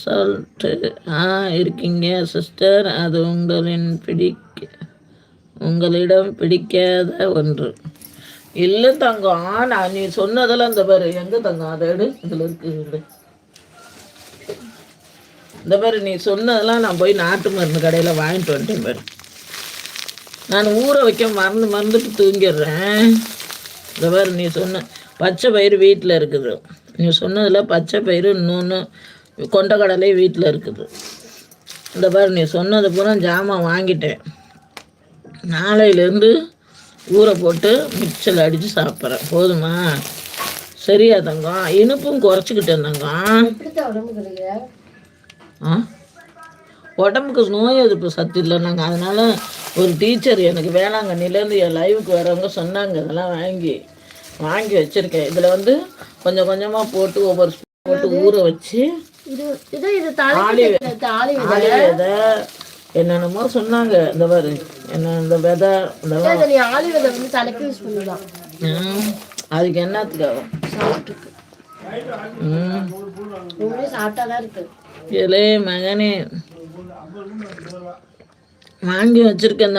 Assault இருக்கீங்க sister. அது உங்களிடம் பிடிக்காத ஒன்று இல்லை தங்கம். நான் நீ சொன்னதெல்லாம் இந்த பாரு, எங்கே தங்கம் அதை எடு, இதில் இருக்குது. இந்த பாரு, நீ சொன்னதெல்லாம் நான் போய் நாட்டு மருந்து கடையில் வாங்கிட்டு வந்துட்டேன் பாரு. நான் ஊற வைக்க மறந்துட்டு தூங்கிடுறேன். இந்த பாரு, நீ சொன்ன பச்சை பயிறு வீட்டில் இருக்குது. நீ சொன்னதில் பச்சை பயிறு, இன்னொன்று கொண்டக்கடலை வீட்டில் இருக்குது. இந்த பாரு, நீ சொன்னது பூரா ஜாமான் வாங்கிட்டேன். நாளையிலேருந்து ஊற போட்டு மிக்சரில் அடித்து சாப்பிட்றேன். போதுமா? சரியா தங்கம்? இனிப்பும் குறைச்சிக்கிட்டேன் தங்கம். உடம்புக்கு நோய் எதிர்ப்பு சத்து இல்லை நாங்கள். அதனால் ஒரு டீச்சர் எனக்கு வேளாங்கண்ணிலேருந்து என் லைவுக்கு வரவங்க சொன்னாங்க, இதெல்லாம் வாங்கி வச்சுருக்கேன். இதில் வந்து கொஞ்சம் கொஞ்சமாக போட்டு ஒவ்வொரு ஸ்பூன் போட்டு ஊற வச்சு ஆளி விதை என்னென்னமோ சொன்னாங்க. இந்த பாரு, என்ன இந்த விதை, அதுக்கு என்னத்துக்காக இலே மகனே வாங்கி வச்சிருக்கேன்.